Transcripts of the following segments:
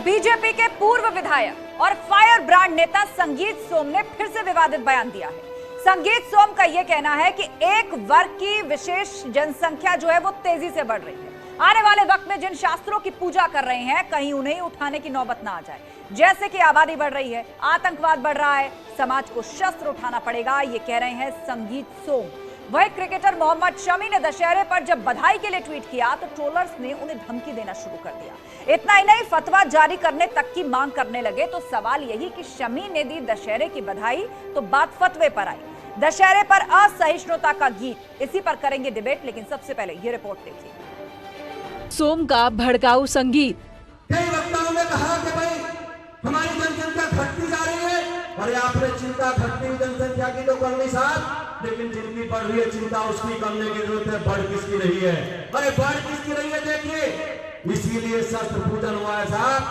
BJP के पूर्व विधायक और फायर ब्रांड नेता संगीत सोम ने फिर से विवादित बयान दिया है। संगीत सोम का यह कहना है कि एक वर्ग की विशेष जनसंख्या जो है वो तेजी से बढ़ रही है। आने वाले वक्त में जिन शास्त्रों की पूजा कर रहे हैं कहीं उन्हें उठाने की नौबत ना आ जाए। जैसे कि आबादी बढ़ रही है, आतंकवाद बढ़ रहा है, समाज को शस्त्र उठाना पड़ेगा, ये कह रहे हैं संगीत सोम। वही क्रिकेटर मोहम्मद शमी ने दशहरे पर जब बधाई के लिए ट्वीट किया तो ट्रोलर्स ने उन्हें धमकी देना शुरू कर दिया। इतना ही नहीं, फतवा जारी करने तक की मांग करने लगे। तो सवाल यही कि शमी ने दी दशहरे की बधाई तो बात फतवे पर आई। दशहरे पर असहिष्णुता का गीत, इसी पर करेंगे डिबेट, लेकिन सबसे पहले ये रिपोर्ट देखिए। सोम का भड़काऊ संगीत। कई वक्ताओं ने कहा कि भाई हमारी जनसंख्या घटती जा रही है और आपने चिंता घटती हुई जनसंख्या की तो करनी साहब, लेकिन जितनी बढ़ रही है चिंता उसकी करने की जरूरत है। बढ़ किसकी रही है? अरे बढ़ किसकी रही है देखिए, इसीलिए शस्त्र पूजन हुआ है साहब।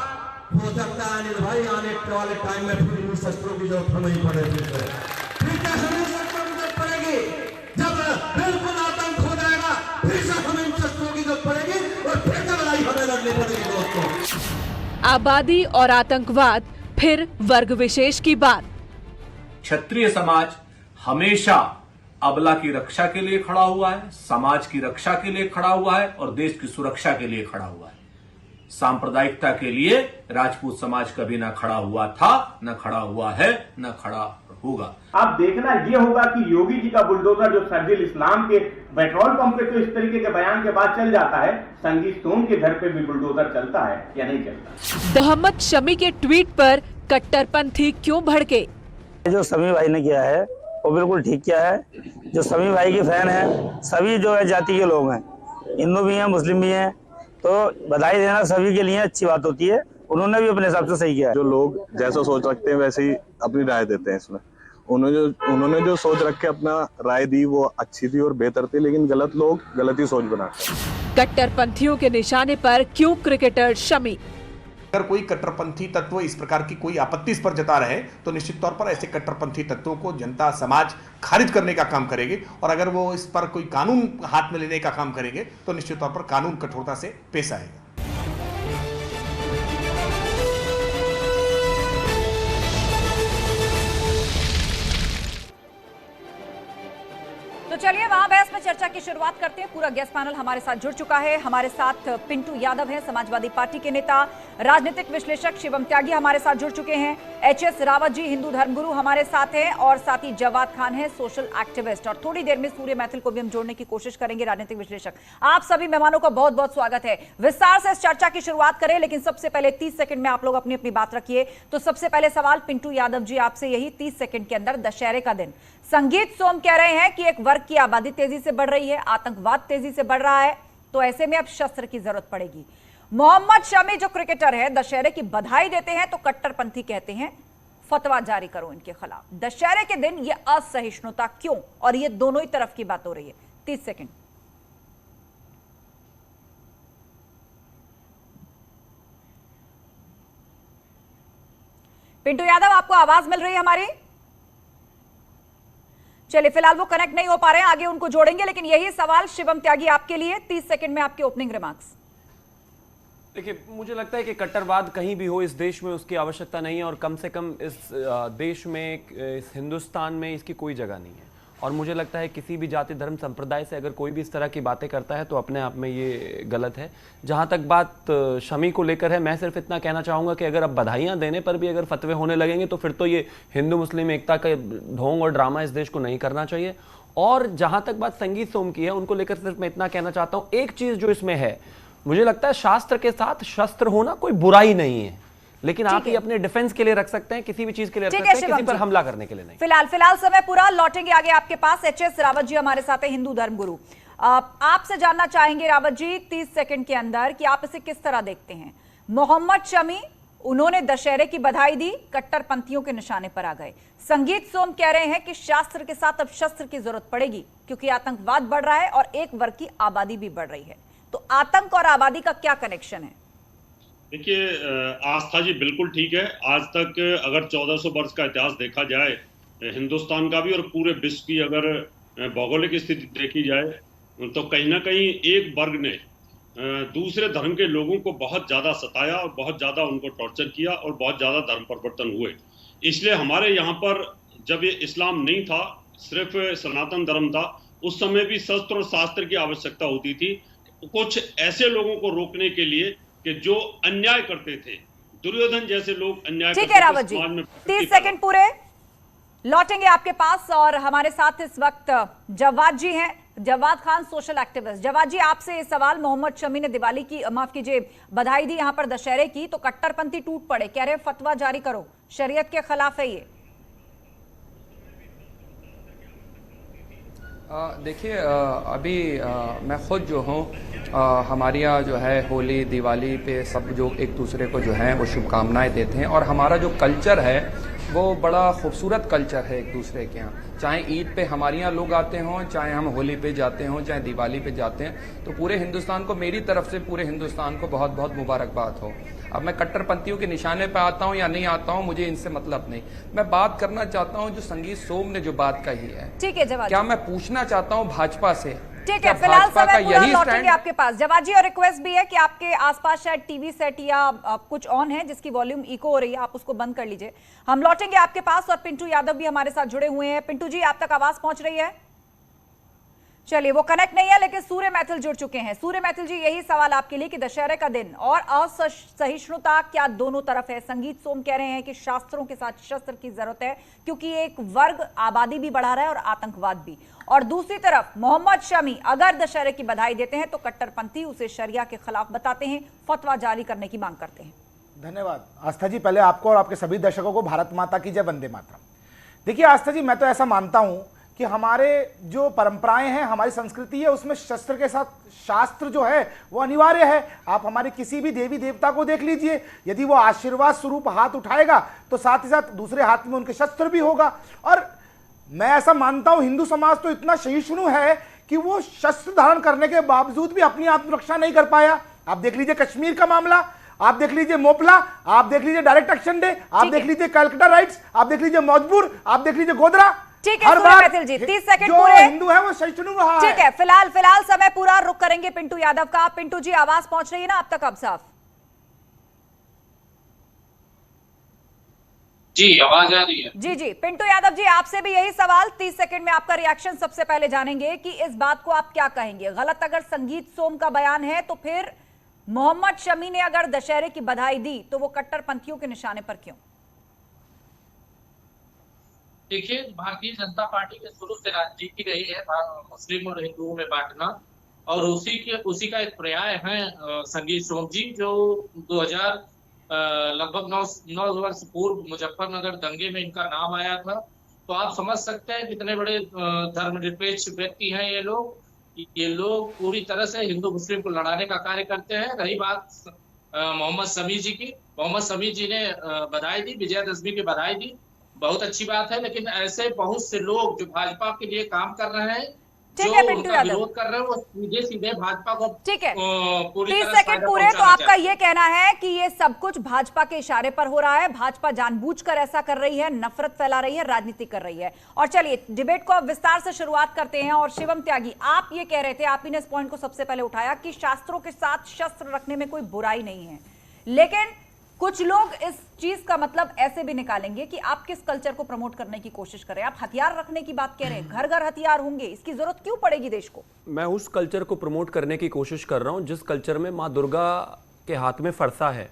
हो सकता है अनिल भाई आने वाले टाइम में फिर इन शस्त्रों की जरूरत हमें ही पड़ेगी। फिर क्या हमें शस्त्रों की जरूरत पड़ेगी? जब बिल्कुल आतंक हो जाएगा फिर से हमें इन शस्त्रों की जरूरत पड़ेगी और फिर से लड़ाई हमें लड़नी पड़ेगी दोस्तों। आबादी और आतंकवाद, फिर वर्ग विशेष की बात। क्षत्रिय समाज हमेशा अबला की रक्षा के लिए खड़ा हुआ है, समाज की रक्षा के लिए खड़ा हुआ है और देश की सुरक्षा के लिए खड़ा हुआ है। सांप्रदायिकता के लिए राजपूत समाज कभी ना खड़ा हुआ था, न खड़ा हुआ है, न खड़ा होगा। अब देखना ये होगा कि योगी जी का बुलडोजर जो शरजील इस्लाम के पेट्रोल पंप पे तो इस तरीके के बयान के बाद चल जाता है, संगीत सोम के घर पे भी बुलडोजर चलता है या नहीं चलता। मोहम्मद शमी के ट्वीट पर कट्टरपंथी क्यों भड़के? जो शमी भाई ने किया है वो बिल्कुल ठीक किया है। जो शमी भाई के फैन है सभी जो है जाति के लोग हैं, हिंदू भी हैं, मुस्लिम भी हैं, तो बधाई देना सभी के लिए अच्छी बात होती है। उन्होंने भी अपने हिसाब से सही किया है। जो लोग जैसा सोच रखते हैं वैसे ही अपनी राय देते हैं। इसमें उन्होंने जो सोच रख के अपना राय दी वो अच्छी थी और बेहतर थी, लेकिन गलत लोग गलत ही सोच बनाते हैं। कट्टरपंथियों के निशाने पर क्यों क्रिकेटर शमी? अगर कोई कट्टरपंथी तत्व इस प्रकार की कोई आपत्ति इस पर जता रहे तो निश्चित तौर पर ऐसे कट्टरपंथी तत्वों को जनता समाज खारिज करने का काम करेगी, और अगर वो इस पर कोई कानून हाथ में लेने का काम करेंगे तो निश्चित तौर पर कानून कठोरता से पेश आएगा। तो चलिए वहां बहस में चर्चा की शुरुआत करते हैं। पूरा गेस्ट पैनल हमारे साथ जुड़ चुका है। हमारे साथ पिंटू यादव हैं, समाजवादी पार्टी के नेता, राजनीतिक विश्लेषक शिवम त्यागी हमारे साथ जुड़ चुके हैं, एचएस रावत जी हिंदू धर्मगुरु हमारे साथ हैं, और साथ ही जवाद खान है सोशल एक्टिविस्ट, और थोड़ी देर में सूर्य मैथिल को भी हम जोड़ने की कोशिश करेंगे, राजनीतिक विश्लेषक। आप सभी मेहमानों का बहुत बहुत स्वागत है। विस्तार से इस चर्चा की शुरुआत करें, लेकिन सबसे पहले 30 सेकंड में आप लोग अपनी अपनी बात रखिए। तो सबसे पहले सवाल पिंटू यादव जी आपसे यही, 30 सेकंड के अंदर, दशहरे का दिन, संगीत सोम कह रहे हैं कि एक वर्ग की आबादी तेजी से बढ़ रही है, आतंकवाद तेजी से बढ़ रहा है, तो ऐसे में अब शस्त्र की जरूरत पड़ेगी। मोहम्मद शमी जो क्रिकेटर है दशहरे की बधाई देते हैं तो कट्टरपंथी कहते हैं फतवा जारी करो इनके खिलाफ। दशहरे के दिन ये असहिष्णुता क्यों? और ये दोनों ही तरफ की बात हो रही है। 30 सेकंड। पिंटू यादव आपको आवाज मिल रही है हमारी? चलिए फिलहाल वो कनेक्ट नहीं हो पा रहे हैं, आगे उनको जोड़ेंगे, लेकिन यही सवाल शिवम त्यागी आपके लिए, 30 सेकंड में आपके ओपनिंग रिमार्क्स। देखिए, मुझे लगता है कि कट्टरवाद कहीं भी हो इस देश में उसकी आवश्यकता नहीं है, और कम से कम इस देश में, इस हिंदुस्तान में इसकी कोई जगह नहीं है। और मुझे लगता है किसी भी जाति धर्म संप्रदाय से अगर कोई भी इस तरह की बातें करता है तो अपने आप में ये गलत है। जहाँ तक बात शमी को लेकर है, मैं सिर्फ इतना कहना चाहूँगा कि अगर अब बधाइयाँ देने पर भी अगर फतवे होने लगेंगे तो फिर तो ये हिंदू मुस्लिम एकता का ढोंग और ड्रामा इस देश को नहीं करना चाहिए। और जहाँ तक बात संगीत सोम की है, उनको लेकर सिर्फ मैं इतना कहना चाहता हूँ, एक चीज़ जो इसमें है, मुझे लगता है शास्त्र के साथ शस्त्र होना कोई बुराई नहीं है, लेकिन आप ये अपने डिफेंस के लिए रख सकते हैं, किसी भी चीज के लिए रख सकते हैं, किसी पर हमला करने के लिए नहीं। फिलहाल समय पूरा, लौटेंगे आगे आपके पास। एचएस रावत जी हमारे साथ है, हिंदू धर्मगुरु। आपसे जानना चाहेंगे रावत जी 30 सेकंड के अंदर कि आप इसे किस तरह देखते हैं। मोहम्मद शमी, उन्होंने दशहरे की बधाई दी, कट्टरपंथियों के निशाने पर आ गए। संगीत सोम कह रहे हैं कि शास्त्र के साथ अब शस्त्र की जरूरत पड़ेगी क्योंकि आतंकवाद बढ़ रहा है और एक वर्ग की आबादी भी बढ़ रही है। तो आतंक और आबादी का क्या कनेक्शन है? देखिए, आस्था जी बिल्कुल ठीक है। आज तक अगर 1400 वर्ष का इतिहास देखा जाए हिंदुस्तान का भी और पूरे विश्व की अगर भौगोलिक स्थिति देखी जाए तो कहीं ना कहीं एक वर्ग ने दूसरे धर्म के लोगों को बहुत ज्यादा सताया और बहुत ज्यादा उनको टॉर्चर किया और बहुत ज्यादा धर्म परिवर्तन हुए। इसलिए हमारे यहाँ पर जब ये इस्लाम नहीं था, सिर्फ सनातन धर्म था, उस समय भी शस्त्र और शास्त्र की आवश्यकता होती थी कुछ ऐसे लोगों को रोकने के लिए कि जो अन्याय करते थे। दुर्योधन जैसे लोग अन्याय ठीक है रावत जी, 30 सेकंड पूरे, लौटेंगे आपके पास। और हमारे साथ इस वक्त जवाद जी हैं, जवाद खान, सोशल एक्टिविस्ट। जवाद जी, आपसे ये सवाल, मोहम्मद शमी ने दिवाली की, माफ कीजिए, बधाई दी यहाँ पर दशहरे की, तो कट्टरपंथी टूट पड़े, कह रहे फतवा जारी करो, शरीयत के खिलाफ है ये। देखिए, अभी मैं खुद जो हूँ, हमारे यहाँ जो है होली दिवाली पे सब जो एक दूसरे को जो है वो शुभकामनाएं देते हैं, और हमारा जो कल्चर है वो बड़ा खूबसूरत कल्चर है एक दूसरे के यहाँ। चाहे ईद पे हमारे यहाँ लोग आते हों, चाहे हम होली पे जाते हों, चाहे दिवाली पे जाते हैं, तो पूरे हिंदुस्तान को, मेरी तरफ से पूरे हिंदुस्तान को बहुत बहुत मुबारकबाद हो। अब मैं कट्टरपंथियों के निशाने पे आता हूँ या नहीं आता हूँ, मुझे इनसे मतलब नहीं। मैं बात करना चाहता हूँ जो संगीत सोम ने जो बात कही है, ठीक है जवाद, क्या मैं पूछना चाहता हूँ भाजपा से, ठीक है, फिलहाल समय पूरा लौटेंगे आपके पास जवाद जी, और रिक्वेस्ट भी है कि आपके आसपास शायद टीवी सेट या कुछ ऑन है जिसकी वॉल्यूम इको हो रही है, आप उसको बंद कर लीजिए। हम लौटेंगे आपके पास, और पिंटू यादव भी हमारे साथ जुड़े हुए हैं। पिंटू जी, आप तक आवाज पहुंच रही है? चलिए, वो कनेक्ट नहीं है, लेकिन सूर्य मैथिल जुड़ चुके हैं। सूर्य मैथिल जी, यही सवाल आपके लिए कि दशहरे का दिन और असहिष्णुता क्या दोनों तरफ है? संगीत सोम कह रहे हैं कि शास्त्रों के साथ शस्त्र की जरूरत है, क्योंकि एक वर्ग आबादी भी बढ़ा रहा है और आतंकवाद भी, और दूसरी तरफ मोहम्मद शमी अगर दशहरे की बधाई देते हैं तो कट्टरपंथी उसे शरिया के खिलाफ बताते हैं, फतवा जारी करने की मांग करते हैं। धन्यवाद आस्था जी, पहले आपको और आपके सभी दर्शकों को भारत माता की जय, वंदे मातरम। देखिए आस्था जी, मैं तो ऐसा मानता हूं कि हमारे जो परंपराएं हैं, हमारी संस्कृति है, उसमें शस्त्र के साथ शास्त्र जो है वो अनिवार्य है। आप हमारे किसी भी देवी देवता को देख लीजिए, यदि वो आशीर्वाद स्वरूप हाथ उठाएगा तो साथ ही साथ दूसरे हाथ में उनके शस्त्र भी होगा। और मैं ऐसा मानता हूं हिंदू समाज तो इतना सहिष्णु है कि वो शस्त्र धारण करने के बावजूद भी अपनी आत्मरक्षा नहीं कर पाया। आप देख लीजिए कश्मीर का मामला, आप देख लीजिए मोपला, आप देख लीजिए डायरेक्ट एक्शन डे, आप देख लीजिए कलकत्ता राइट्स, आप देख लीजिए मौजपुर, आप देख लीजिए गोधरा। ठीक है सूर्य मैथिल जी, 30 सेकंड पूरे। हिंदू है वो सहिष्णु रहा है। ठीक है, फिलहाल समय पूरा, रुक करेंगे पिंटू यादव का। पिंटू जी, आवाज पहुंच रही है ना अब तक? अब साफ जी, आवाज आ रही है? जी, पिंटू यादव जी, आपसे भी यही सवाल, 30 सेकंड में आपका रिएक्शन सबसे पहले जानेंगे कि इस बात को आप क्या कहेंगे। गलत अगर संगीत सोम का बयान है तो फिर मोहम्मद शमी ने अगर दशहरे की बधाई दी तो वो कट्टरपंथियों के निशाने पर क्यों? देखिए, भारतीय जनता पार्टी के शुरू से राजनीति रही है मुस्लिम और हिंदुओं में बांटना, और उसी का एक पर्याय है संगीत सोम जी, जो 2000 लगभग 9 वर्ष पूर्व मुजफ्फरनगर दंगे में इनका नाम आया था। तो आप समझ सकते हैं कितने बड़े धर्मनिरपेक्ष व्यक्ति हैं ये लोग। ये लोग पूरी तरह से हिंदू मुस्लिम को लड़ाने का कार्य करते हैं। रही बात मोहम्मद शमी जी की, मोहम्मद शमी जी ने बधाई दी, विजयादशमी की बधाई दी, बहुत अच्छी बात है, लेकिन ऐसे बहुत से लोग जो भाजपा के लिए काम कर रहे हैं, जो उनका विरोध कर रहे हैं, वो सीधे भाजपा को, ठीक है, पूरी 30 सेकंड पूरे। तो आपका ये कहना है कि ये सब कुछ भाजपा के इशारे पर हो रहा है, भाजपा जानबूझकर ऐसा कर रही है, नफरत फैला रही है, राजनीति कर रही है। और चलिए डिबेट को अब विस्तार से शुरुआत करते हैं। और शिवम त्यागी, आप ये कह रहे थे, आप ही ने इस पॉइंट को सबसे पहले उठाया कि शास्त्रों के साथ शस्त्र रखने में कोई बुराई नहीं है, लेकिन कुछ लोग इस चीज का मतलब ऐसे भी निकालेंगे कि आप किस कल्चर को प्रमोट करने की कोशिश कर रहे हैं। आप हथियार रखने की बात कह रहे हैं, घर घर हथियार होंगे, इसकी जरूरत क्यों पड़ेगी देश को? मैं उस कल्चर को प्रमोट करने की कोशिश कर रहा हूं जिस कल्चर में माँ दुर्गा के हाथ में फरसा है।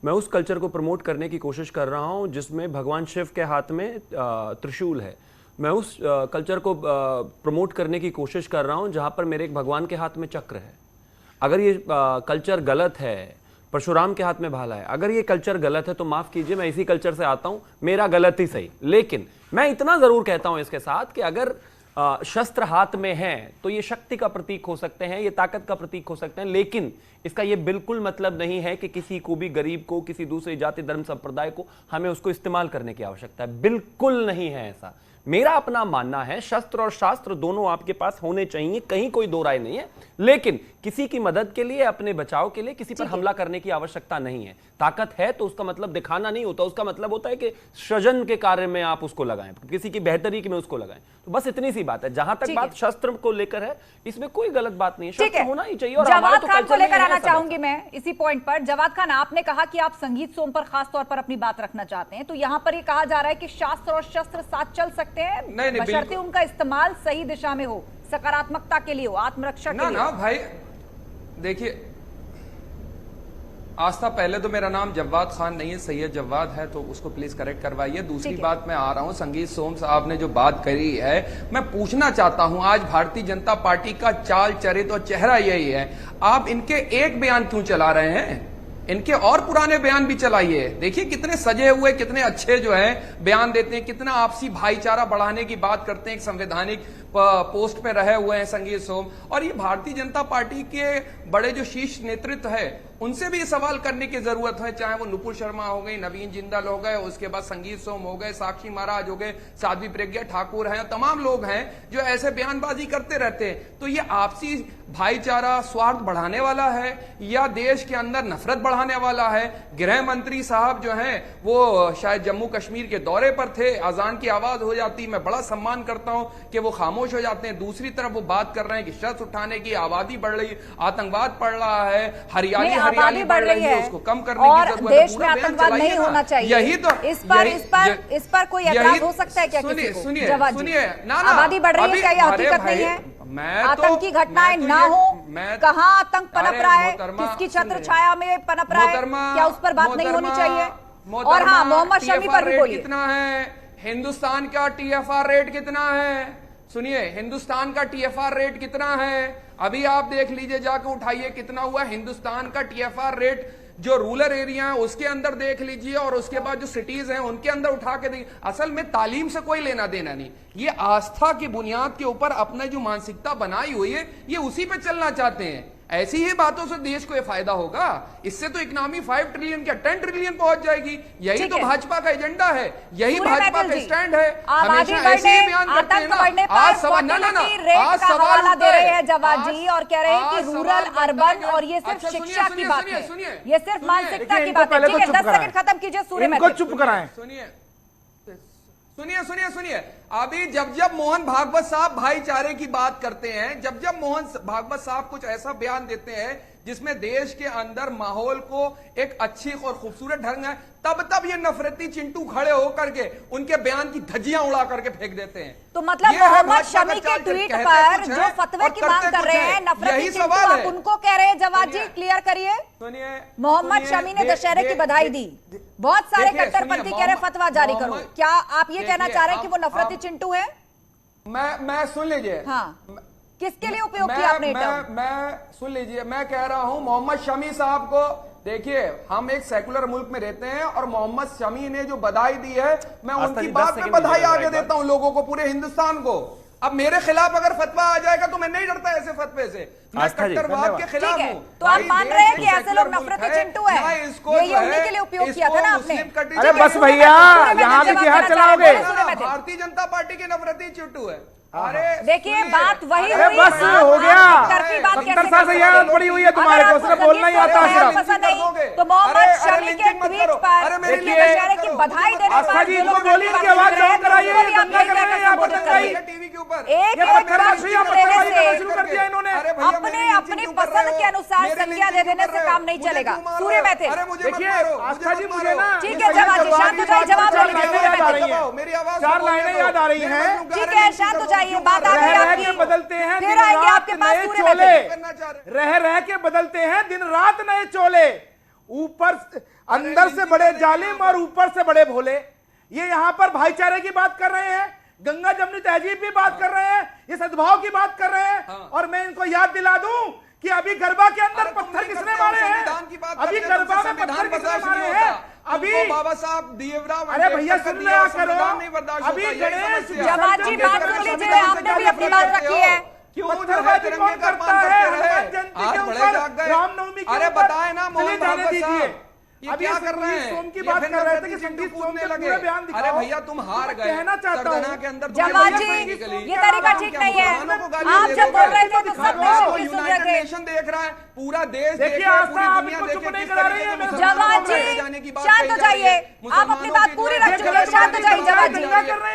मैं उस कल्चर को प्रमोट करने की कोशिश कर रहा हूं जिसमें भगवान शिव के हाथ में त्रिशूल है। मैं उस कल्चर को प्रमोट करने की कोशिश कर रहा हूं जहां पर मेरे एक भगवान के हाथ में चक्र है। अगर ये कल्चर गलत है, परशुराम के हाथ में भाला है, अगर ये कल्चर गलत है तो माफ कीजिए, मैं इसी कल्चर से आता हूं, मेरा गलत ही सही। लेकिन मैं इतना जरूर कहता हूं इसके साथ कि अगर शस्त्र हाथ में है तो ये शक्ति का प्रतीक हो सकते हैं, ये ताकत का प्रतीक हो सकते हैं, लेकिन इसका ये बिल्कुल मतलब नहीं है कि किसी को भी, गरीब को, किसी दूसरे जाति धर्म संप्रदाय को, हमें उसको इस्तेमाल करने की आवश्यकता है। बिल्कुल नहीं है ऐसा। मेरा अपना मानना है शस्त्र और शास्त्र दोनों आपके पास होने चाहिए, कहीं कोई दो राय नहीं है, लेकिन किसी की मदद के लिए, अपने बचाव के लिए किसी पर हमला करने की आवश्यकता नहीं है। ताकत है तो उसका मतलब दिखाना नहीं होता, उसका मतलब होता है कि सृजन के कार्य में आप उसको लगाएं, किसी की बेहतरी में उसको लगाएं। तो बस इतनी सी बात है। जहां तक बात शस्त्र को लेकर है, इसमें कोई गलत बात नहीं है, शस्त्र होना ही चाहिए। और जवाद खान को लेकर आना चाहूंगी मैं इसी पॉइंट पर। जवाद खान, आपने कहा कि आप संगीत सोम पर खास तौर पर अपनी बात रखना चाहते हैं, तो यहां पर ये कहा जा रहा है कि शास्त्र और शस्त्र साथ चल सकते हैं, बशर्ते उनका इस्तेमाल सही दिशा में हो, सकारात्मकता के लिए हो, आत्मरक्षा के लिए। ना भाई देखिए, आस्था, पहले तो मेरा नाम जव्वाद खान नहीं है, सैयद जव्वाद है, तो उसको प्लीज करेक्ट करवाइए। दूसरी बात, मैं आ रहा हूं, संगीत सोम साहब ने जो बात करी है, मैं पूछना चाहता हूं, आज भारतीय जनता पार्टी का चाल चरित्र और चेहरा यही है, आप इनके एक बयान क्यों चला रहे हैं? इनके और पुराने बयान भी चलाइए। देखिए कितने सजे हुए, कितने अच्छे जो है बयान देते हैं, कितना आपसी भाईचारा बढ़ाने की बात करते हैं, एक संवैधानिक पोस्ट पे रहे हुए हैं संगीत सोम। और ये भारतीय जनता पार्टी के बड़े जो शीर्ष नेतृत्व है, उनसे भी सवाल करने की जरूरत है, चाहे वो नुपुर शर्मा हो गई, नवीन जिंदल हो गए, उसके बाद संगीत सोम हो गए, साक्षी महाराज हो गए, साध्वी प्रज्ञा ठाकुर हैं, तमाम लोग हैं जो ऐसे बयानबाजी करते रहते हैं। तो ये आपसी भाईचारा स्वार्थ बढ़ाने वाला है या देश के अंदर नफरत बढ़ाने वाला है? गृह मंत्री साहब जो हैं वो शायद जम्मू कश्मीर के दौरे पर थे, अजान की आवाज हो जाती, मैं बड़ा सम्मान करता हूं कि वो खामोश हो जाते हैं। दूसरी तरफ वो बात कर रहे हैं कि शस्त्र उठाने की, आबादी बढ़ रही, आतंकवाद बढ़ रहा है, हरियाली बढ़ रही है, उसको कम करने की जरूरत है। देश में आतंकवाद नहीं होना चाहिए, यही तो इस पर कोई एतराज हो सकता है क्या? सुनिए, आबादी बढ़ रही है, क्या यह हकीकत नहीं है? आतंकी घटनाएं ना हो, कहां आतंक पनप रहा है, किसकी छत्र छाया में पनप रहा है, क्या उस पर बात नहीं होनी चाहिए? और हाँ, मोहम्मद शमी पर भी बोलिए। कितना है हिंदुस्तान का TFR रेट, कितना है? सुनिए, हिंदुस्तान का TFR रेट कितना है? अभी आप देख लीजिए, जाके उठाइए कितना हुआ हिंदुस्तान का TFR रेट। जो रूरल एरिया है उसके अंदर देख लीजिए, और उसके बाद जो सिटीज हैं उनके अंदर उठा के देखिए। असल में तालीम से कोई लेना देना नहीं, ये आस्था की बुनियाद के ऊपर अपना जो मानसिकता बनाई हुई है, ये उसी पे चलना चाहते हैं। ऐसी ही बातों से देश को ये फायदा होगा। इससे तो इकोनॉमी 5 ट्रिलियन क्या 10 ट्रिलियन पहुंच जाएगी। यही तो भाजपा का एजेंडा है, यही भाजपा का स्टैंड है। हमेशा ऐसे ही बयान करते हैं ना। आज सवाल दे रहे हैं जवाद जी, और कह रहे हैं कि रूरल अर्बन, और ये सिर्फ शिक्षा की बात है, ये सिर्फ मानसिकता की बात है। ठीक है, 10 सेकंड खत्म कीजिए। सूर्य इनको चुप कराएं। सुनिए, अभी जब मोहन भागवत साहब भाईचारे की बात करते हैं, जब मोहन भागवत साहब कुछ ऐसा बयान देते हैं जिसमें देश के अंदर माहौल को एक अच्छी और खूबसूरत ढंग है, तब ये नफरती चिंटू खड़े होकर के उनके बयान की धज्जियां उड़ा करके फेंक देते हैं। तो मतलब मोहम्मद शमी के ट्वीट पर जो फतवे की मांग कर रहे हैं नफरती चिंटू, आप उनको कह रहे हैं जवाद जी, क्लियर करिए। सुनिए, मोहम्मद शमी ने दशहरे की बधाई दी, बहुत सारे कट्टरपंथी कह रहे फतवा जारी करो, क्या आप ये कहना चाह रहे हैं कि वो नफरती चिंटू है? मैं सुन लीजिए, हाँ, किसके लिए उपयोग किया आपने? मैं सुन लीजिए, मैं कह रहा हूं मोहम्मद शमी साहब को, देखिए हम एक सेकुलर मुल्क में रहते हैं, और मोहम्मद शमी ने जो बधाई दी है, मैं उनकी बात में बधाई आगे देता हूं लोगों को, पूरे हिंदुस्तान को। अब मेरे खिलाफ अगर फतवा आ जाएगा तो मैं नहीं डरता ऐसे फतवे से, मैं कट्टरवाद के खिलाफ हूं। तो आप मान रहे हैं कि ऐसे लोग नफरती चिंटू हैं, ये उन्हीं के लिए उपयोग किया था ना आपने? अरे बस भैया, यहाँ भी जिहाद चलाओगे? भारतीय जनता पार्टी के नफरती चिंटू है। अरे देखिए, बात वही अरे हुई, बस हो गया, सत्तर साल से याद पड़ी हुई है तुम्हारे को, सिर्फ बोलना ही आता है। तो मोहम्मद शमी के ट्वीट पर दशहरे की बधाई देने आस्था जी, इनको बोलिए इनकी आवाज डाउन कराइए, दंगा कर रहे हैं यहाँ पर, दंगाई टीवी के ऊपर शुरू कर दिया इन्होंने। अपनी पसंद के अनुसार संज्ञा दे देने से काम नहीं चलेगा। सूर्य मैथिल, देखिए आस्था जी, मुझे ना ठीक है जवाब जी, शांत हो जाइए, जवाब दे लीजिए। मेरी आवाज 4 लाइनें याद आ रही हैं। ठीक है, शांत हो जाइए, बात आ रही है आपकी, बदलते हैं फिर आएंगे आपके पास सूर्य मैथिल। रह के बदलते हैं दिन रात नए चोले, ऊपर अंदर से बड़े जालिम और ऊपर से बड़े भोले। ये यहाँ पर भाईचारे की बात कर रहे हैं, गंगा जमुनी तहजीब की बात कर रहे हैं, ये सद्भाव की बात कर रहे हैं। और मैं इनको याद दिला दूं कि अभी गरबा के अंदर पत्थर किसने मारे हैं, अभी गरबा में पत्थर किसने मारे हैं, अभी बाबा साहब देवराव। अरे भैया सुन लिया करो, अभी गणेश जवाद जी बात सुन लीजिए, आपने भी अपनी बात रखी है। पत्थरबाजी कौन करता है? हनुमान जयंती के ऊपर, रामनवमी के ऊपर, अरे बताए ना चलिए जाने दीजिए। अब क्या कर रहे हैं? सोम की बात कर रहे थे कि संदीप सोम के पूरे बयान दिखाओ। अरे भैया तुम हार गए, कहना चाहता हूं के अंदर जवाद जी ये तरीका ठीक नहीं है। आप जब बोल रहे थे तो सब लोग भी सुन रहे थे। नेशन देख रहा है, पूरा देश देखिए आस्था आप इनको चुप नहीं करा रही है। जवाद जी शांत हो जाइए, आप अपनी बात पूरी रख चुके हैं, शांत हो जाइए जवाद जी।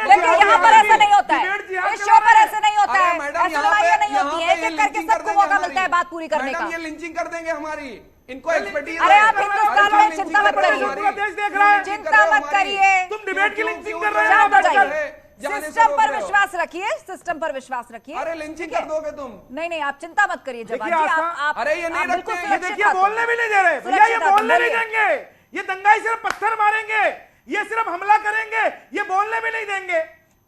लेकिन यहाँ पर ऐसा नहीं होता है, इस शो पर ऐसे नहीं होता है, ऐसी लड़ाइयाँ नहीं होती है, एक एक करके सबको मौका मिलता है बात पूरी करने का। ये लिंचिंग कर देंगे हमारी, इनको एक्सपर्टीज। अरे आप हिंदुस्तान में चिंता मत करिए, देश देख रहा है, चिंता मत करिए, तुम डिबेट की लिंचिंग कर रहे हो। शांत हो जाइए, सिस्टम पर विश्वास रखिए, सिस्टम पर विश्वास रखिए। अरे लिंचिंग कर दोगे तुम? नहीं आप चिंता मत करिए जवाद जी। आप अरे ये नहीं रखते, ये देखिए बोलने भी नहीं दे रहे भैया, ये बोलने नहीं देंगे, ये दंगाई सिर्फ पत्थर मारेंगे, ये सिर्फ हमला करेंगे, ये बोलने भी नहीं देंगे।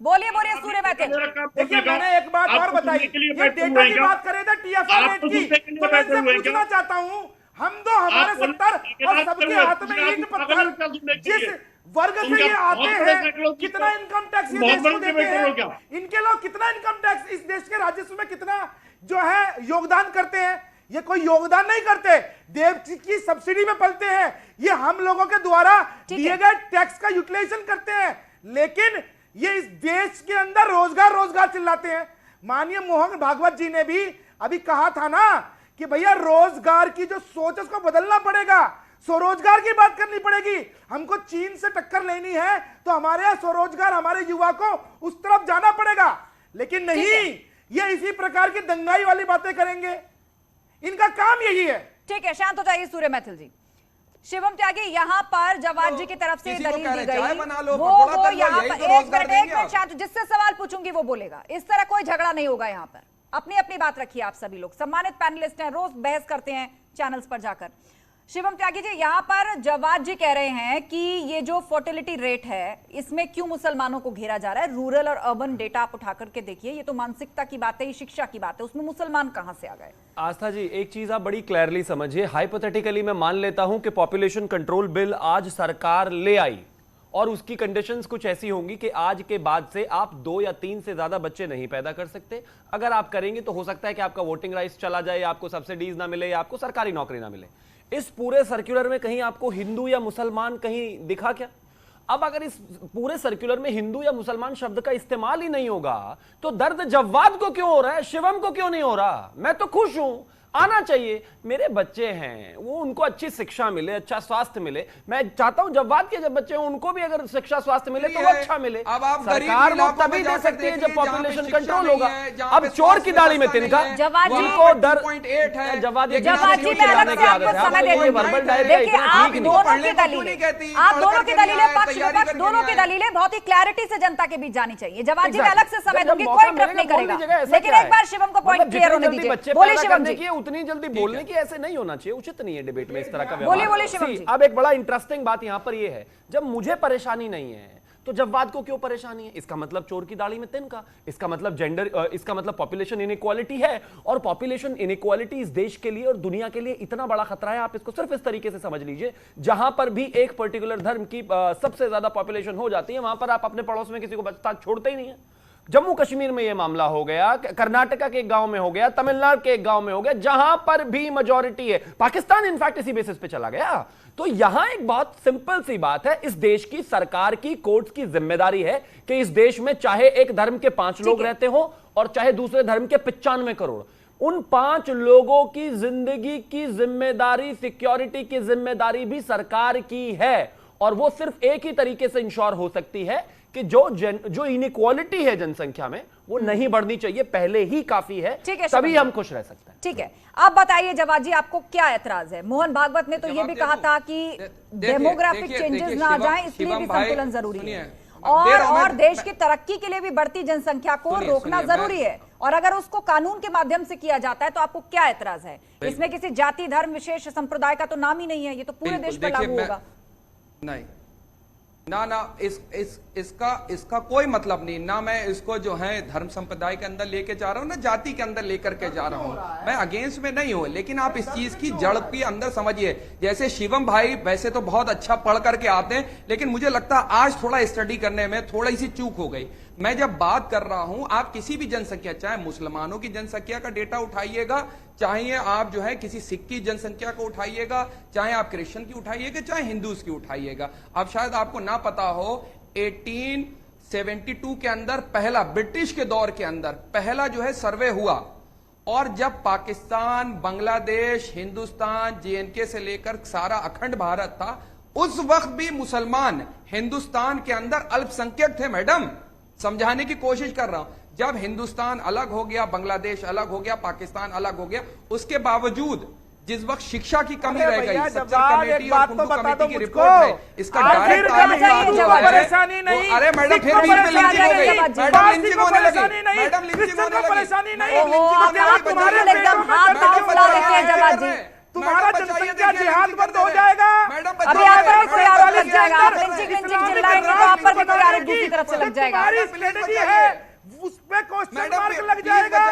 बोलिए सूर्य मैथिल। देखिए मैंने एक बात और बताई, ये डेटा की बात करे थे TFR रेट की, तो मैं इनसे पूछना चाहता हूं, हम तो हमारे 70 और सबके हाथ में ईंट पत्थर, जिस वर्ग से ये आते हैं, कितना इनकम टैक्स ये देश को देते हैं, इनके लोग कितना इनकम टैक्स इस देश के राजस्व में कितना जो है योगदान करते हैं, ये कोई योगदान नहीं करते, देव की सब्सिडी में पलते हैं, ये हम लोगों के द्वारा दिए गए टैक्स का यूटिलाइजेशन करते हैं, लेकिन ये इस देश के अंदर रोजगार रोजगार चिल्लाते हैं। माननीय मोहन भागवत जी ने भी अभी कहा था ना कि भैया रोजगार की जो सोच है उसको बदलना पड़ेगा, स्वरोजगार की बात करनी पड़ेगी। हमको चीन से टक्कर लेनी है तो हमारे यहाँ स्वरोजगार, हमारे युवा को उस तरफ जाना पड़ेगा, लेकिन नहीं ये इसी प्रकार की दंगाई वाली बातें करेंगे, इनका काम यही है। ठीक है, शांत हो जाइए सूर्य मैथिल जी। शिवम त्यागी, यहाँ पर जवाद जी की तरफ से दलील दी गई, वो यहाँ पर एक मिनट शांत, जिससे सवाल पूछूंगी वो बोलेगा, इस तरह कोई झगड़ा नहीं होगा यहाँ पर। अपनी अपनी बात रखिए आप सभी लोग, सम्मानित पैनलिस्ट हैं, रोज बहस करते हैं चैनल्स पर जाकर। शिवम त्यागी जी, यहाँ पर जवाद जी कह रहे हैं कि ये जो फर्टिलिटी रेट है इसमें क्यों मुसलमानों को घेरा जा रहा है। रूरल और अर्बन डेटा आप उठा करके देखिए, ये तो मानसिकता की बात है, ये शिक्षा की बात है, उसमें मुसलमान कहां से आ गए। आस्था जी एक चीज आप बड़ी क्लियरली समझिए, हाइपोथेटिकली मैं मान लेता हूं कि पॉपुलेशन कंट्रोल बिल आज सरकार ले आई और उसकी कंडीशंस कुछ ऐसी होंगी कि आज के बाद से आप 2 या 3 से ज्यादा बच्चे नहीं पैदा कर सकते। अगर आप करेंगे तो हो सकता है कि आपका वोटिंग राइट्स चला जाए, आपको सब्सिडीज ना मिले या आपको सरकारी नौकरी ना मिले। इस पूरे सर्कुलर में कहीं आपको हिंदू या मुसलमान कहीं दिखा क्या? अब अगर इस पूरे सर्कुलर में हिंदू या मुसलमान शब्द का इस्तेमाल ही नहीं होगा तो दर्द जवाद को क्यों हो रहा है, शिवम को क्यों नहीं हो रहा? मैं तो खुश हूं, आना चाहिए, मेरे बच्चे हैं, वो उनको अच्छी शिक्षा मिले, अच्छा स्वास्थ्य मिले। मैं चाहता हूं जवाद के जब बच्चे हैं उनको भी अगर शिक्षा स्वास्थ्य मिले तो वो अच्छा मिले। अब आप सरकार वो तभी दे सकती है जब पॉपुलेशन कंट्रोल होगा। अब चोर की दाढ़ी में तिनका, जिनको डर जवाद जी मैं अलग से आपको समय दे दूंगी। देखिए आप दोनों की दलीलें, पक्ष विपक्ष दोनों की दलीलें बहुत ही क्लैरिटी से जनता के बीच जानी चाहिए। जवाद जी मैं अलग से समय दूंगी, कोई इंटरप्ट नहीं करेगा, लेकिन एक बार शिवम को पॉइंट क्लियर होने दीजिए। बोलिए शिवम जी। उतनी जल्दी बोलने की ऐसे नहीं होना चाहिए, उचित नहीं है डिबेट में इस तरह का व्यवहार। बोलिए शिवम जी। अब एक बड़ा इंटरेस्टिंग बात यहां पर यह है, जब मुझे परेशानी नहीं है तो जवाद को क्यों परेशानी है? इसका मतलब चोर की दाढ़ी में तिनका, इसका मतलब जेंडर, इसका मतलब पॉपुलेशन इनइक्वालिटी है। और पॉपुलेशन इनइक्वालिटी इस देश के लिए और दुनिया के लिए इतना बड़ा खतरा है, आप इसको सिर्फ इस तरीके से समझ लीजिए, जहां पर भी एक पर्टिकुलर धर्म की सबसे ज्यादा पॉपुलेशन हो जाती है वहां पर आप अपने पड़ोस में किसी को बचता छोड़ते ही नहीं है। जम्मू कश्मीर में यह मामला हो गया, कर्नाटका के एक गांव में हो गया, तमिलनाडु के एक गांव में हो गया, जहां पर भी मेजॉरिटी है। पाकिस्तान इनफैक्ट इसी बेसिस पे चला गया। तो यहां एक बहुत सिंपल सी बात है, इस देश की सरकार की, कोर्ट्स की जिम्मेदारी है कि इस देश में चाहे एक धर्म के 5 लोग रहते हो और चाहे दूसरे धर्म के 95 करोड़, उन 5 लोगों की जिंदगी की जिम्मेदारी, सिक्योरिटी की जिम्मेदारी भी सरकार की है। और वो सिर्फ एक ही तरीके से इंश्योर हो सकती है कि जो इनइक्वालिटी है जनसंख्या में वो नहीं बढ़नी चाहिए, पहले ही काफी है, तभी हम खुश रह सकते हैं। ठीक है, आप बताइए जवाद जी आपको क्या ऐतराज है? मोहन भागवत ने तो ये भी कहा था कि डेमोग्राफिक चेंजेस ना आ जाएं, इसलिए भी संतुलन जरूरी है और देश की तरक्की के लिए भी बढ़ती जनसंख्या को रोकना जरूरी है। और अगर उसको कानून के माध्यम से किया जाता है तो आपको क्या ऐतराज है? इसमें किसी जाति, धर्म, विशेष संप्रदाय का तो नाम ही नहीं है, ये तो पूरे देश पर लागू होगा। नहीं ना इसका कोई मतलब नहीं, ना मैं इसको जो है धर्म संप्रदाय के अंदर लेके जा रहा हूँ, ना जाति के अंदर लेकर के जा रहा हूँ। मैं अगेंस्ट में नहीं हूँ, लेकिन आप इस चीज की जड़ के अंदर समझिए। जैसे शिवम भाई वैसे तो बहुत अच्छा पढ़ करके आते हैं, लेकिन मुझे लगता है आज थोड़ा स्टडी करने में थोड़ी सी चूक हो गई। मैं जब बात कर रहा हूं, आप किसी भी जनसंख्या, चाहे मुसलमानों की जनसंख्या का डेटा उठाइएगा, चाहे आप जो है किसी सिख की जनसंख्या को उठाइएगा, चाहे आप क्रिश्चियन की उठाइएगा, चाहे हिंदूज की उठाइएगा। अब शायद आपको ना पता हो, 1872 के अंदर पहला, ब्रिटिश के दौर के अंदर पहला जो है सर्वे हुआ, और जब पाकिस्तान, बांग्लादेश, हिंदुस्तान, जेएनके से लेकर सारा अखंड भारत था, उस वक्त भी मुसलमान हिंदुस्तान के अंदर अल्पसंख्यक थे। मैडम, समझाने की कोशिश कर रहा हूं। जब हिंदुस्तान अलग हो गया, बांग्लादेश अलग हो गया, पाकिस्तान अलग हो गया, उसके बावजूद जिस वक्त शिक्षा की कमी रह गई, सच्चर कमेटी और कुंडू कमेटी की रिपोर्ट है, इसका डायरेक्ट परेशानी नहीं। अरे मैडम, फिर बीच में लिंचिंग हो गई, मैडम लिंचिंग होने लगी, मैडम लिंचिंग होने लगी, परेशानी नहीं। तुम्हारा जनसंख्या जिहाद बंद हो जाएगा। अभी आप पर कोई आरोप लग जाएगा, आप लिंचिंग चिल्लाएंगे तो आप पर भी कोई आरोप दूसरी तरफ से लग जाएगा। तुम्हारी स्ट्रेटजी है, उस पे क्वेश्चन मार्क लग जाएगा,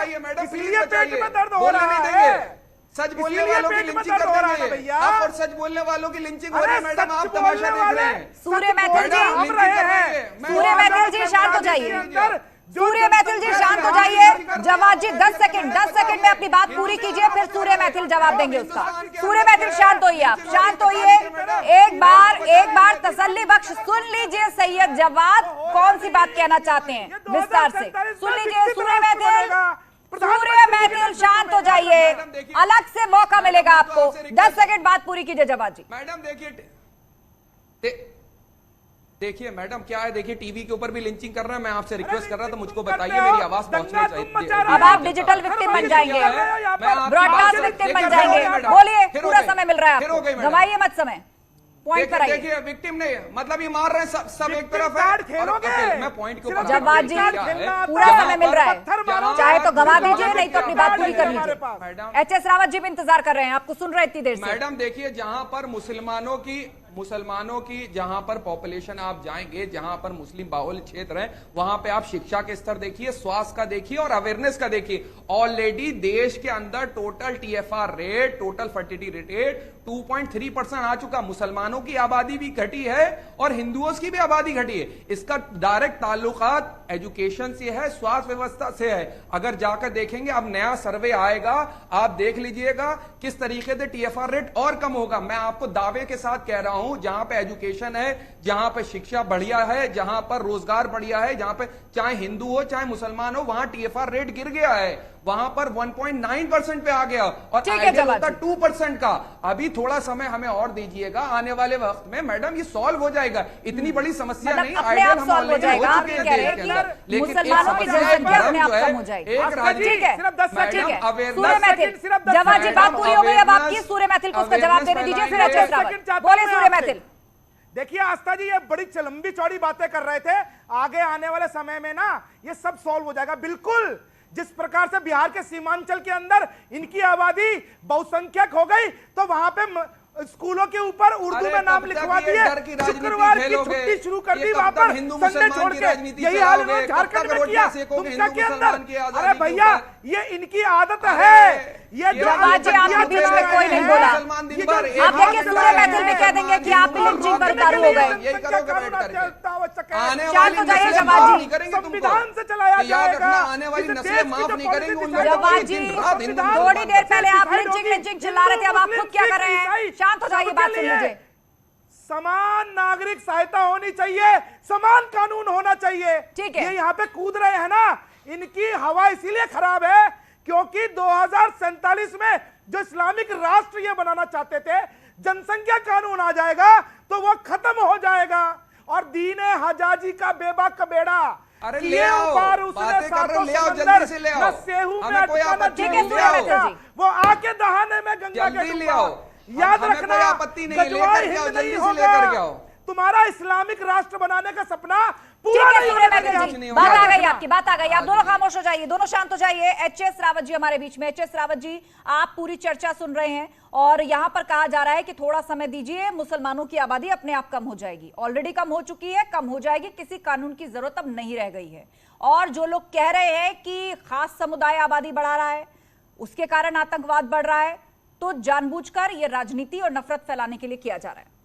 इसलिए पेट में दर्द हो रहा है। सच बोलने वालों की लिंचिंग कर रहे हैं भैया, और सच बोलने वालों की लिंचिंग हो रही है। मैडम, आप तमाशा देख रहे हैं। सूर्य मैथिल जी, सूर्य मैथिल जी शांत हो जाइए, सूर्य मैथिल जी शांत हो जाइए। जवाब जी 10 सेकंड में अपनी बात पूरी कीजिए, फिर सूर्य मैथिल जवाब देंगे उसका। सूर्य मैथिल शांत होइए, आप शांत होइए। एक बार तसल्ली बख्श सुन लीजिए सैयद जवाद कौन सी बात कहना चाहते हैं, विस्तार से सुन लीजिए। सूर्य मैथिल शांत हो जाइए, अलग से मौका मिलेगा आपको। 10 सेकंड बात पूरी कीजिए जवाब जी। मैडम देखिए मैडम, क्या है, देखिए टीवी के ऊपर भी लिंचिंग कर रहा है। मैं आपसे रिक्वेस्ट कर रहा था, मुझको बताइए, मेरी आवाज पहुंचनी चाहिए। अब आप डिजिटल विक्टिम बन जाएंगे, ब्रॉडकास्ट विक्टिम बन जाएंगे। बोलिए, पूरा समय मिल रहा है आपको, गवाइए मत समय, पॉइंट पर आइए। देखिए विक्टिम नहीं, मतलब ये मार रहे हैं सब एक तरफ है। मैं पॉइंट के ऊपर, जवाब जी पूरा समय मिल रहा है, चाहे तो गवा दीजिए, नहीं तो अपनी बात पूरी कर लीजिए। एचएस रावत जी भी इंतजार कर रहे हैं, आपको सुन रहे इतनी देर से। मैडम देखिए, जहां पर मुसलमानों की जहां पर पॉपुलेशन आप जाएंगे, जहां पर मुस्लिम बाहुल्य क्षेत्र है, वहां पे आप शिक्षा के स्तर देखिए, स्वास्थ्य का देखिए और अवेयरनेस का देखिए। ऑलरेडी देश के अंदर total TFR rate, total fertility rate 2.3% आ चुका। मुसलमानों की आबादी भी घटी है और हिंदुओं की भी आबादी घटी है। इसका डायरेक्ट ताल्लुकात एजुकेशन से है, स्वास्थ्य व्यवस्था से है। अगर जाकर देखेंगे, अब नया सर्वे आएगा, आप देख लीजिएगा किस तरीके से टीएफआर रेट और कम होगा। मैं आपको दावे के साथ कह रहा हूं, जहां पे एजुकेशन है, जहां पे शिक्षा बढ़िया है, जहां पर रोजगार बढ़िया है, जहां पे चाहे हिंदू हो चाहे मुसलमान हो, वहां टीएफआर रेट गिर गया है, वहां पर 1.9% पे आ गया और आइडियल होता 2% का। अभी थोड़ा समय हमें और दीजिएगा, आने वाले वक्त में मैडम ये सॉल्व हो जाएगा। इतनी बड़ी समस्या नहीं, आइडियल हम ऑलरेडी हो चुके हैं देश के अंदर, लेकिन मुसलमानों की जनसंख्या अपने आप कम हो जाएगी। एक राज्य, ठीक है, सूर्य मैथिल जवाब जी बात पूरी हो गई अब आपकी। सूर्य मैथिल को उसका जवाब देने दीजिए, फिर एचएस रावत बोले। सूर्य मैथिल देखिए, आस्था जी ये बड़ी लंबी चौड़ी बातें कर रहे थे, आगे आने वाले समय में ना ये सब सॉल्व हो जाएगा। बिल्कुल जिस प्रकार से बिहार के सीमांचल के अंदर इनकी आबादी बहुसंख्यक हो गई, तो वहां पे स्कूलों के ऊपर उर्दू में नाम लिखवा दिए, शुक्रवार की छुट्टी शुरू कर दी, वहां पर संडे छोड़ के। यही हाल इन्होंने झारखंड में किया, दुमका के अंदर। अरे भैया, ये इनकी आदत है। ये जो आपके बीच में कोई नहीं बोला, आप देखिए सूर्य मैथिल भी कह देंगे कि आप लिंचिंग पर उतारू हो गए। शांत हो जाइए जवाब जी, संविधान से चलाया जाएगा, आने वाली नस्लें माफ नहीं करेंगी। जवाब जी थोड़ी देर पहले आप लिंचिंग चिल्ला रहे थे, अब आप खुद क्या कर रहे हैं? शांत हो जाइए, बात सुन लीजिए। समान नागरिक सहायता होनी चाहिए, समान कानून होना चाहिए। ठीक है, ये यहाँ पे कूद रहे हैं ना, इनकी हवा इसीलिए खराब है क्योंकि 2047 में जो इस्लामिक राष्ट्र ये बनाना चाहते थे, जनसंख्या कानून आ जाएगा तो वो खत्म हो जाएगा और दीने हजाजी का बेबाक का बेड़ा अरे ले आओ, बातें कर रहे, ले आओ, जल्दी से ले आओ, हमें कोई आपत्ति नहीं, ले आओ, वो आके दहाने में गंगा के ले आओ। याद रखना, आपत्ति नहीं, लेकर के आओ, जल्दी से लेकर के आओ। तुम्हारा इस्लामिक राष्ट्र बनाने का सपना पूरा नहीं होगा। बात आ गई आपकी, बात आ गई। आप दोनों खामोश हो जाइए, दोनों शांत हो जाइए। एचएस रावत जी हमारे बीच में। एचएस रावत जी, आप पूरी चर्चा सुन रहे हैं और यहां पर कहा जा रहा है कि थोड़ा समय दीजिए, मुसलमानों की आबादी अपने आप कम हो जाएगी। ऑलरेडी कम हो चुकी है, कम हो जाएगी, किसी कानून की जरूरत अब नहीं रह गई है। और जो लोग कह रहे हैं कि खास समुदाय आबादी बढ़ा रहा है, उसके कारण आतंकवाद बढ़ रहा है, तो जानबूझकर यह राजनीति और नफरत फैलाने के लिए किया जा रहा है।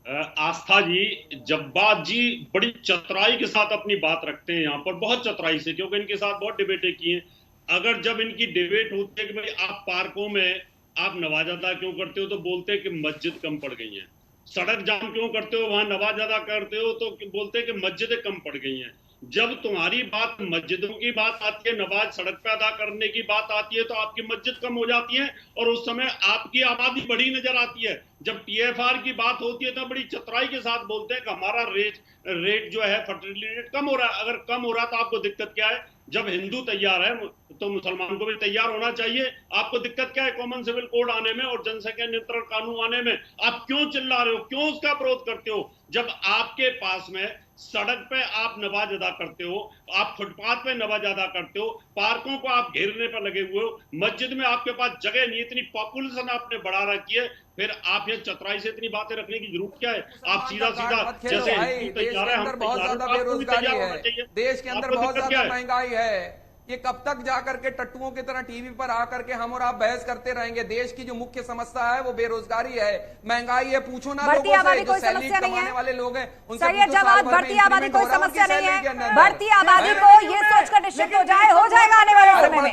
आस्था जी, जब्बात जी बड़ी चतुराई के साथ अपनी बात रखते हैं यहाँ पर, बहुत चतुराई से, क्योंकि इनके साथ बहुत डिबेटें की हैं। अगर जब इनकी डिबेट होती है कि भाई आप पार्कों में आप नमाज अदा क्यों करते हो, तो बोलते हैं कि मस्जिद कम पड़ गई हैं। सड़क जाम क्यों करते हो, वहां नमाज अदा करते हो, तो बोलते हैं कि मस्जिदें कम पड़ गई हैं। जब तुम्हारी बात मस्जिदों की बात आती है, नमाज सड़क पे अदा करने की बात आती है, तो आपकी मस्जिद कम हो जाती है और उस समय आपकी आबादी बड़ी नजर आती है। जब टीएफआर की बात होती है तो बड़ी चतुराई के साथ बोलते हैं कि हमारा रेट जो है, फर्टिलिटी रेट कम हो रहा है। अगर कम हो रहा है तो आपको दिक्कत क्या है? जब हिंदू तैयार है तो मुसलमान को भी तैयार होना चाहिए। आपको दिक्कत क्या है कॉमन सिविल कोड आने में और जनसंख्या नियंत्रण कानून आने में? आप क्यों चिल्ला रहे हो, क्यों उसका विरोध करते हो? जब आपके पास में सड़क पे आप नमाज अदा करते हो, आप फुटपाथ पे नमाज अदा करते हो, पार्कों को आप घेरने पर लगे हुए हो, मस्जिद में आपके पास जगह नहीं, इतनी पॉपुलेशन आपने बढ़ा रखी है, फिर आप ये चतुराई से इतनी बातें रखने की जरूरत क्या है? आप सीधा सीधा जैसे हिंदू तैयार है, हम बहुत ज्यादा बेरोजगारी है, देश के अंदर बहुत ज्यादा महंगाई है। ये कब तक जाकर के टट्टुओं की तरह टीवी पर आकर के हम और आप बहस करते रहेंगे? देश की जो मुख्य समस्या है वो बेरोजगारी है, महंगाई है। पूछो ना लोगों से जो सैलरी कमाने वाले लोग हैं उनसे, बढ़ती आबादी कोई समस्या नहीं है। बढ़ती आबादी को ये सोचकर निश्चित हो जाएगा आने वाले समय में,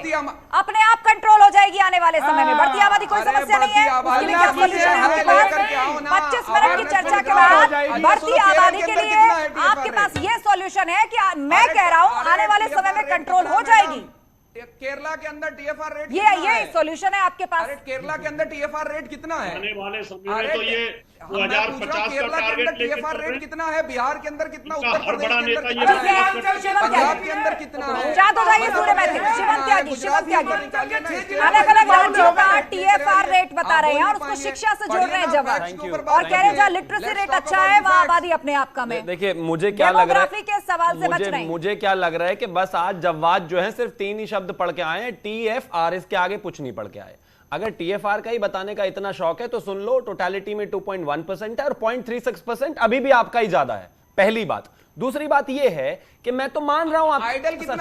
अपने आप कंट्रोल हो जाएगी आने वाले समय में। बढ़ती आबादी कोई समस्या नहीं है। 25 मिनट की चर्चा के बाद बढ़ती आबादी के लिए आपके पास ये सॉल्यूशन है कि मैं कह रहा हूं आने वाले समय में कंट्रोल हो जाएगी। केरला के अंदर टीएफआर रेट ये सॉल्यूशन है आपके पास। केरला के अंदर टीएफआर रेट कितना है? आने वाले समय में तो ये 2050 केरला के अंदर टीएफआर रेट कितना है? बिहार के अंदर कितना? उत्तर प्रदेश के अंदर कितना? पंजाब के अंदर कितना है? शांत हो जाइए सूर्य मैत्री। शिवम त्यागी अलग अलग राज्यों का टीएफआर रेट बता रहे हैं और उसको शिक्षा से जोड़ रहे हैं जवाब, और कह रहे हैं जहाँ लिटरेसी रेट अच्छा है वहाँ आबादी अपने आप कम है। देखिए मुझे क्या लग रहा है, के सवाल से बच रहे हैं। मुझे क्या लग रहा है कि बस आज जवाब जो है सिर्फ 3 ही शब्द पढ़ के आए हैं, टीएफआर, इसके आगे कुछ नहीं पढ़ के आए। अगर टीएफआर का ही बताने का इतना शौक है तो सुन लो, टोटलिटी में 2.1% है और 0.36% अभी भी आपका ही ज्यादा है, पहली बात। दूसरी बात यह है कि मैं तो मान रहा हूं आप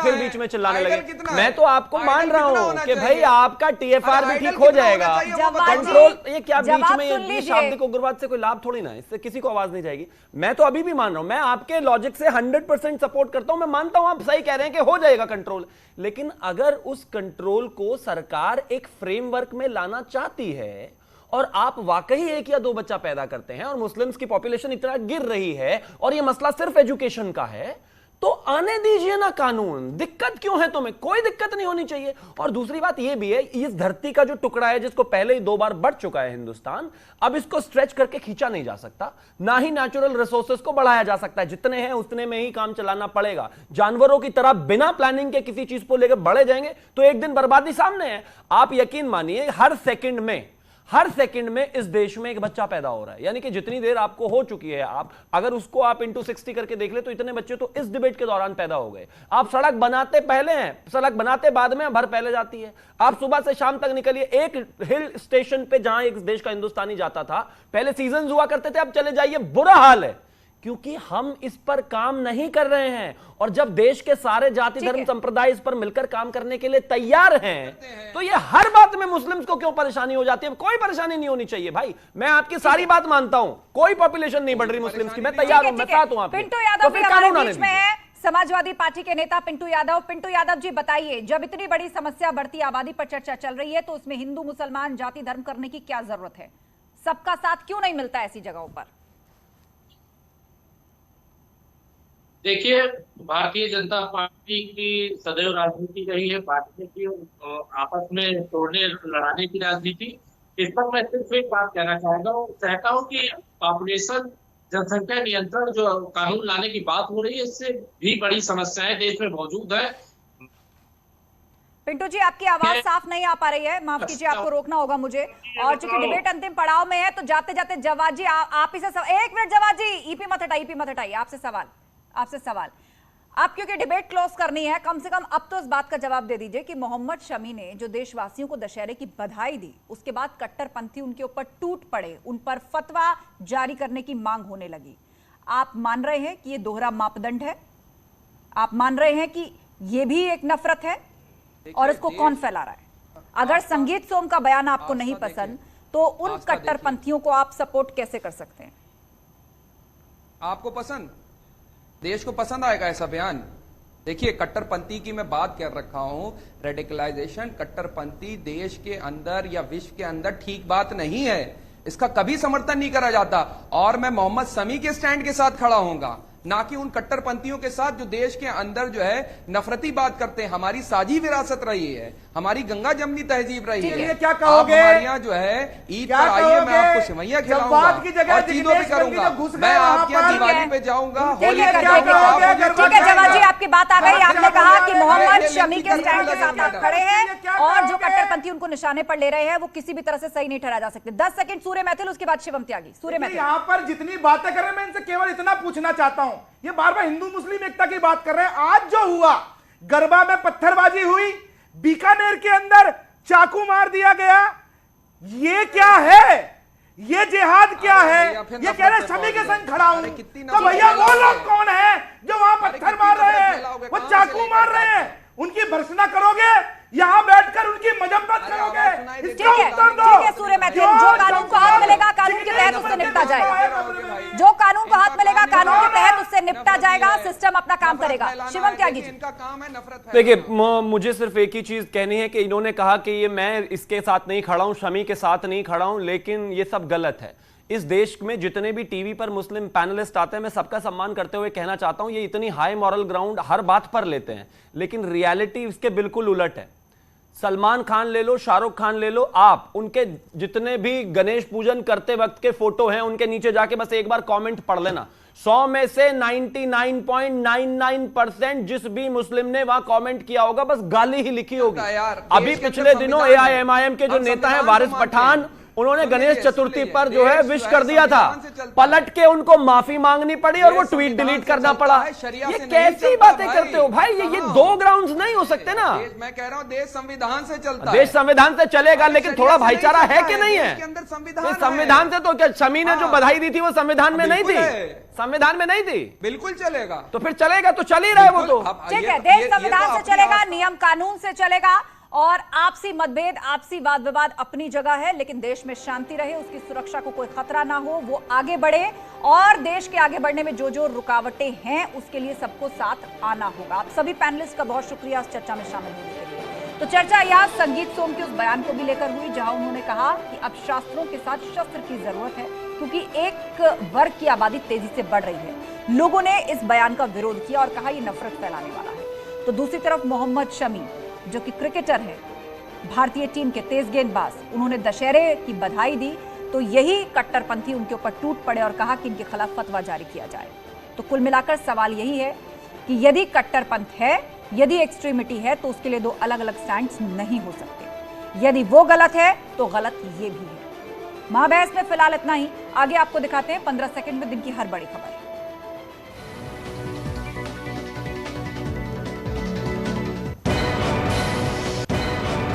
फिर बीच में चिल्लाने लगे, मैं तो आपको मान रहा हूं कि भाई आपका टीएफआर भी ठीक हो जाएगा, कंट्रोल। ये क्या बीच में ये शाब्दिक उग्रवाद से कोई लाभ थोड़ी ना, इससे किसी को आवाज नहीं जाएगी। मैं तो अभी भी मान रहा हूं, मैं आपके लॉजिक से 100% सपोर्ट करता हूं। मैं मानता हूं आप सही कह रहे हैं कि हो जाएगा कंट्रोल, लेकिन अगर उस कंट्रोल को सरकार एक फ्रेमवर्क में लाना चाहती है और आप वाकई 1 या 2 बच्चा पैदा करते हैं और मुस्लिम्स की पॉपुलेशन इतना गिर रही है और ये मसला सिर्फ एजुकेशन का है, तो आने दीजिए ना कानून। दिक्कत क्यों है तुम्हें? कोई दिक्कत नहीं होनी चाहिए। और दूसरी बात यह भी है, इस धरती का जो टुकड़ा है जिसको पहले ही 2 बार बढ़ चुका है हिंदुस्तान, अब इसको स्ट्रेच करके खींचा नहीं जा सकता, ना ही नेचुरल रिसोर्सेज को बढ़ाया जा सकता है। जितने हैं उतने में ही काम चलाना पड़ेगा। जानवरों की तरह बिना प्लानिंग के किसी चीज को लेकर बढ़े जाएंगे तो एक दिन बर्बादी सामने है। आप यकीन मानिए हर सेकंड में इस देश में एक बच्चा पैदा हो रहा है, यानी कि जितनी देर आपको हो चुकी है, आप अगर उसको आप इंटू 60 करके देख ले तो इतने बच्चे तो इस डिबेट के दौरान पैदा हो गए। आप सड़क बनाते पहले हैं, सड़क बनाते बाद में भर पहले जाती है। आप सुबह से शाम तक निकलिए, एक हिल स्टेशन पे जहां एक देश का हिंदुस्तानी जाता था, पहले सीजन हुआ करते थे, अब चले जाइए, बुरा हाल है, क्योंकि हम इस पर काम नहीं कर रहे हैं। और जब देश के सारे जाति धर्म संप्रदाय इस पर मिलकर काम करने के लिए तैयार हैं, तो ये हर बात में मुस्लिम्स को क्यों परेशानी हो जाती है? कोई परेशानी नहीं होनी चाहिए भाई, मैं आपकी सारी बात मानता हूं, कोई पॉपुलेशन नहीं बढ़ रही मुस्लिम्स की, मैं तैयार हूं, मैं साथ हूं आपके। पिंटू यादव भी हमारे बीच में है, समाजवादी पार्टी के नेता पिंटू यादव। पिंटू यादव जी बताइए, जब इतनी बड़ी समस्या बढ़ती आबादी पर चर्चा चल रही है तो उसमें हिंदू मुसलमान जाति धर्म करने की क्या जरूरत है? सबका साथ क्यों नहीं मिलता ऐसी जगहों पर? देखिए, भारतीय जनता पार्टी की सदैव राजनीति रही है पार्टी की आपस में तोड़ने लड़ाने की राजनीति। इस पर मैं सिर्फ एक बात कहना चाहता हूँ कि पॉपुलेशन जनसंख्या नियंत्रण जो कानून लाने की बात हो रही है, इससे भी बड़ी समस्याएं देश में मौजूद है। पिंटू जी, आपकी आवाज साफ नहीं आ पा रही है, माफ कीजिए, आपको रोकना होगा मुझे। और चूंकि डिबेट अंतिम पड़ाव में है तो जाते जाते जवाद जी आप ही से 1 मिनट, जवाद जी ईपी मत हटाइए, आपसे सवाल आप, क्योंकि डिबेट क्लोज करनी है, कम से कम अब तो इस बात का जवाब दे दीजिए कि मोहम्मद शमी ने जो देशवासियों को दशहरे की बधाई दी, उसके बाद कट्टरपंथी उनके ऊपर टूट पड़े, उन पर फतवा जारी करने की मांग होने लगी। आप मान रहे हैं कि ये दोहरा मापदंड है? आप मान रहे हैं कि ये भी एक नफरत है और इसको कौन फैला रहा है? अगर संगीत सोम का बयान आपको नहीं पसंद तो उन कट्टरपंथियों को आप सपोर्ट कैसे कर सकते हैं? आपको पसंद, देश को पसंद आएगा ऐसा बयान? देखिए, कट्टरपंथी की मैं बात कर रखा हूं। रेडिकलाइजेशन, कट्टरपंथी देश के अंदर या विश्व के अंदर ठीक बात नहीं है, इसका कभी समर्थन नहीं करा जाता। और मैं मोहम्मद शमी के स्टैंड के साथ खड़ा होऊंगा, ना कि उन कट्टरपंथियों के साथ जो देश के अंदर जो है नफरती बात करते हैं। हमारी साझी विरासत रही है, हमारी गंगा जमनी तहजीब रही है। क्या कहोगे? आप हमारे यहाँ जो है ईद पर आइए, मैं आपको सिवैया खिलाऊंगा और चीजों भी करूंगा। मैं आपके यहाँ दिवाली पे जाऊंगा, होली पे जाऊंगा। ठीक है जवाद जी, आपकी बात आ गई। आपने कहा कि मोहम्मद शमी के स्टैंड के साथ आप खड़े हैं और जो कट्टरपंथी उनको निशाने पर ले रहे हैं वो किसी भी तरह से सही नहीं ठहरा जा सकते। 10 सेकंड सूर्य मैथिल, उसके बाद शिवम त्यागी। सूर्य मैथिल, यहाँ पर जितनी बातें कर रहे हैं मैं इनसे केवल इतना पूछना चाहता हूं, ये बार बार हिंदू मुस्लिम एकता की बात कर रहे हैं। आज जो हुआ, गरबा में पत्थरबाजी हुई, बीकानेर के अंदर चाकू मार दिया गया, ये क्या है? ये जिहाद क्या है? ये कह रहे शमी के संग खड़ा हूं, तो भैया वो लोग कौन है जो वहां पत्थर मार रहे हैं, वो चाकू मार रहे हैं? उनकी भर्त्सना करोगे, यहां बैठकर उनकी मजम्मत करोगे? इसका उत्तर दो। ठीक है सूर्य मैथिल, जो कानून को हाथ मिलेगा कानून के तहत उससे निपटा जाएगा। जो कानून को हाथ मिलेगा कानून के तहत उससे निपटा जाएगा, सिस्टम अपना काम करेगा। शिवम त्यागी जी, इनका काम है नफरत। देखिए, मुझे सिर्फ एक ही चीज कहनी है कि इन्होंने कहा कि ये मैं इसके साथ नहीं खड़ा हूं, शमी के साथ नहीं खड़ा हूं, लेकिन ये सब गलत है। इस देश में जितने भी टीवी पर मुस्लिम पैनलिस्ट आते हैं, मैं सबका सम्मान करते हुए कहना चाहता हूं, ये इतनी हाई मॉरल ग्राउंड हर बात पर लेते हैं, लेकिन रियलिटी इसके बिल्कुल उलट है। सलमान खान ले लो, शाहरुख खान ले लो, आप उनके जितने भी गणेश पूजन करते वक्त के फोटो हैं, उनके नीचे जाके बस एक बार कमेंट पढ़ लेना। 100 में से 99.99% जिस भी मुस्लिम ने वहां कमेंट किया होगा बस गाली ही लिखी होगी। अभी पिछले दिनों AIMIM के जो नेता हैं वारिस पठान, उन्होंने गणेश चतुर्थी पर जो है विश कर दिया था, पलट के उनको माफी मांगनी पड़ी और वो ट्वीट डिलीट करना पड़ा। ये कैसी बातें करते हो भाई? ये दो ग्राउंड्स नहीं हो सकते ना। मैं कह रहा हूं देश संविधान से चलता है, देश संविधान से चलेगा, लेकिन थोड़ा भाईचारा है कि नहीं है? संविधान से तो क्या शमी ने जो बधाई दी थी वो संविधान में नहीं थी? संविधान में नहीं थी, बिल्कुल चलेगा। तो फिर चलेगा तो चल ही रहा है वो तो। ठीक है, देश संविधान से चलेगा, नियम कानून से चलेगा, और आपसी मतभेद, आपसी वाद विवाद अपनी जगह है, लेकिन देश में शांति रहे, उसकी सुरक्षा को कोई खतरा ना हो, वो आगे बढ़े, और देश के आगे बढ़ने में जो जो रुकावटें हैं उसके लिए सबको साथ आना होगा। आप सभी पैनलिस्ट का बहुत शुक्रिया इस चर्चा में शामिल होने के लिए। तो चर्चा यहाँ संगीत सोम के उस बयान को भी लेकर हुई जहां उन्होंने कहा कि अब शास्त्रों के साथ शस्त्र की जरूरत है, क्योंकि एक वर्ग की आबादी तेजी से बढ़ रही है। लोगों ने इस बयान का विरोध किया और कहा यह नफरत फैलाने वाला है। तो दूसरी तरफ मोहम्मद शमी, जो कि क्रिकेटर है, भारतीय टीम के तेज गेंदबाज, उन्होंने दशहरे की बधाई दी, तो यही कट्टरपंथी उनके ऊपर टूट पड़े और कहा कि इनके खिलाफ फतवा जारी किया जाए। तो कुल मिलाकर सवाल यही है कि यदि कट्टरपंथ है, यदि एक्सट्रीमिटी है, तो उसके लिए दो अलग अलग स्टैंड्स नहीं हो सकते। यदि वो गलत है तो गलत ये भी है। महाबहस में फिलहाल इतना ही, आगे आपको दिखाते हैं 15 सेकंड में दिन की हर बड़ी खबर।